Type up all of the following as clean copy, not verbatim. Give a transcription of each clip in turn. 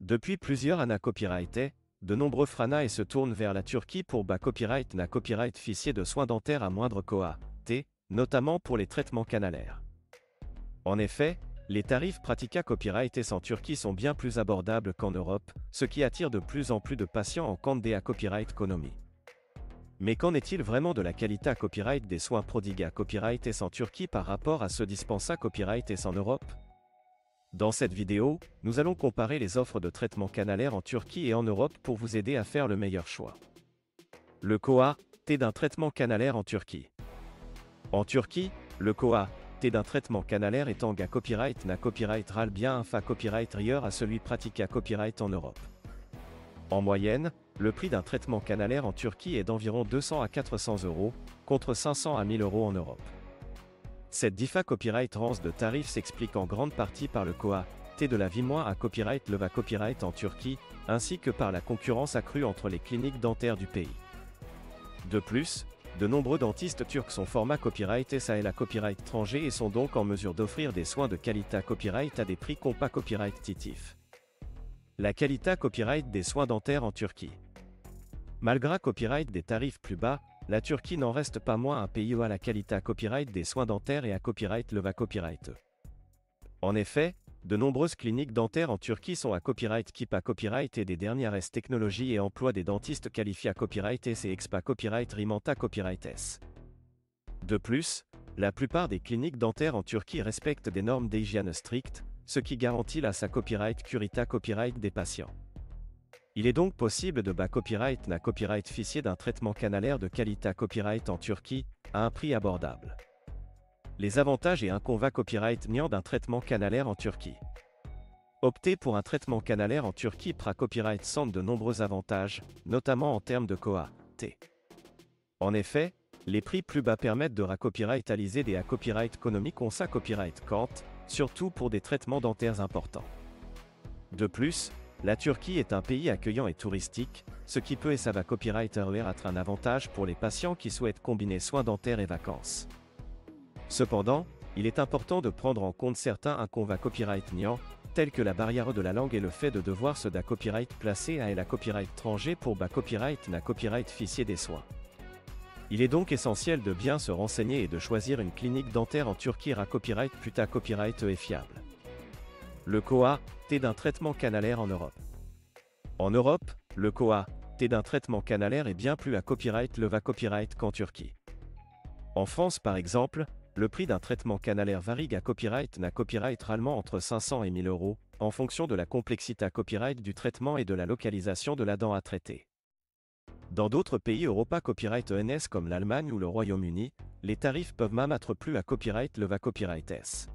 Depuis plusieurs années copyrightés, de nombreux Frana et se tournent vers la Turquie pour copyright na copyright ficier de soins dentaires à moindre coût, notamment pour les traitements canalaires. En effet, les tarifs pratiqués copyrightés en Turquie sont bien plus abordables qu'en Europe, ce qui attire de plus en plus de patients en candidat à copyright économie. Mais qu'en est-il vraiment de la qualité à copyright des soins prodigués à copyrightés en Turquie par rapport à ceux dispensés à copyrightés en Europe? Dans cette vidéo, nous allons comparer les offres de traitement canalaire en Turquie et en Europe pour vous aider à faire le meilleur choix. Le coût d'un traitement canalaire en Turquie. En Turquie, le coût d'un traitement canalaire est à copyright na copyright ral bien un fa copyright rieur à celui pratiqué à copyright en Europe. En moyenne, le prix d'un traitement canalaire en Turquie est d'environ 200 à 400 €, contre 500 à 1000 € en Europe. Cette diffa copyright range de tarifs s'explique en grande partie par le coût de la vie moins à copyright leva copyright en Turquie, ainsi que par la concurrence accrue entre les cliniques dentaires du pays. De plus, de nombreux dentistes turcs sont format copyright et la copyright étranger et sont donc en mesure d'offrir des soins de qualité à copyright à des prix compas copyright titifs. La qualité copyright des soins dentaires en Turquie. Malgré copyright des tarifs plus bas, la Turquie n'en reste pas moins un pays où à la qualité à copyright des soins dentaires et à copyright leva copyright. En effet, de nombreuses cliniques dentaires en Turquie sont à copyright keep à copyright et des dernières technologies et emploient des dentistes qualifiés à copyright S et expa copyright rimanta copyright S. De plus, la plupart des cliniques dentaires en Turquie respectent des normes d'hygiène strictes, ce qui garantit la sa copyright curita copyright des patients. Il est donc possible de copyright na copyright ficier d'un traitement canalaire de qualité à copyright en Turquie, à un prix abordable. Les avantages et inconvénients copyright niant d'un traitement canalaire en Turquie. Opter pour un traitement canalaire en Turquie pra copyright semble de nombreux avantages, notamment en termes de coût. En effet, les prix plus bas permettent de copyrightaliser des copyright économiques on sa copyright quant, surtout pour des traitements dentaires importants. De plus, la Turquie est un pays accueillant et touristique, ce qui peut et ça va copyright être un avantage pour les patients qui souhaitent combiner soins dentaires et vacances. Cependant, il est important de prendre en compte certains inconvénients copyright niant, tels que la barrière de la langue et le fait de devoir se da copyright placer à la copyright étranger pour copyright na copyright ficier des soins. Il est donc essentiel de bien se renseigner et de choisir une clinique dentaire en Turquie copyright puta copyright est fiable. Le coût d'un traitement canalaire en Europe. En Europe, le coût d'un traitement canalaire est bien plus à copyright leva copyright qu'en Turquie. En France par exemple, le prix d'un traitement canalaire varie à copyright na copyright ralement entre 500 et 1000 €, en fonction de la complexité à copyright du traitement et de la localisation de la dent à traiter. Dans d'autres pays Europa copyright ENS comme l'Allemagne ou le Royaume-Uni, les tarifs peuvent même être plus à copyright leva copyright S.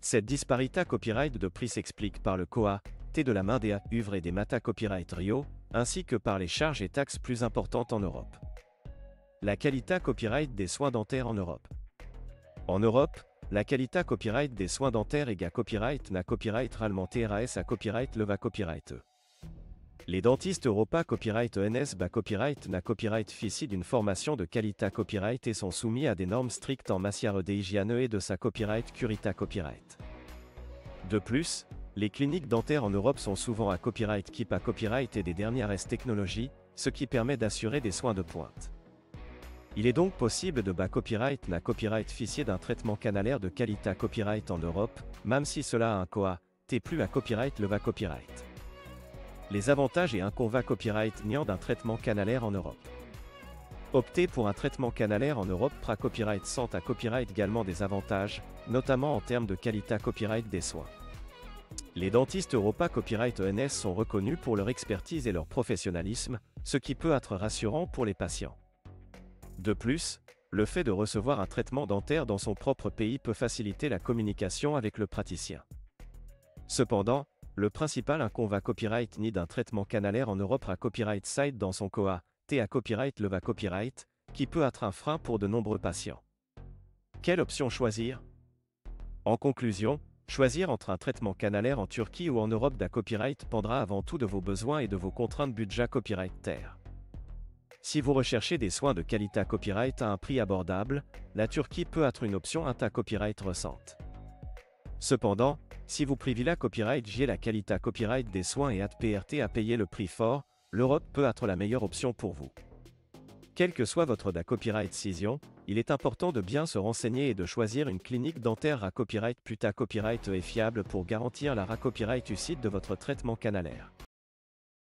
Cette disparité à copyright de prix s'explique par le coût de la main des œuvres et des mata copyright Rio, ainsi que par les charges et taxes plus importantes en Europe. La qualité copyright des soins dentaires en Europe. En Europe, la qualité copyright des soins dentaires est à copyright na copyright ralement TRAS à copyright leva copyright E. Les dentistes Europa copyright ENS copyright na copyright ficient d'une formation de qualité copyright et sont soumis à des normes strictes en matière d'hygiène et de sa copyright curita copyright. De plus, les cliniques dentaires en Europe sont souvent à copyright keep à copyright et des dernières technologies, ce qui permet d'assurer des soins de pointe. Il est donc possible de copyright na copyright ficier d'un traitement canalaire de qualité à copyright en Europe, même si cela a un coût plus à copyright leva copyright. Les avantages et inconvénients copyright niant d'un traitement canalaire en Europe. Opter pour un traitement canalaire en Europe pra copyright sans à copyright également des avantages, notamment en termes de qualité à copyright des soins. Les dentistes Europa copyright ENS sont reconnus pour leur expertise et leur professionnalisme, ce qui peut être rassurant pour les patients. De plus, le fait de recevoir un traitement dentaire dans son propre pays peut faciliter la communication avec le praticien. Cependant, le principal inconvénient copyright ni d'un traitement canalaire en Europe à copyright side dans son coût à copyright leva copyright, qui peut être un frein pour de nombreux patients. Quelle option choisir? En conclusion, choisir entre un traitement canalaire en Turquie ou en Europe d'à copyright dépendra avant tout de vos besoins et de vos contraintes budget copyright terre. Si vous recherchez des soins de qualité à copyright à un prix abordable, la Turquie peut être une option à copyright récente. Cependant, Si vous privilégiez Copyright J la qualité copyright des soins et ADPRT à payer le prix fort, l'Europe peut être la meilleure option pour vous. Quel que soit votre copyright décision, il est important de bien se renseigner et de choisir une clinique dentaire à copyright copyright est fiable pour garantir la copyright UCIT de votre traitement canalaire.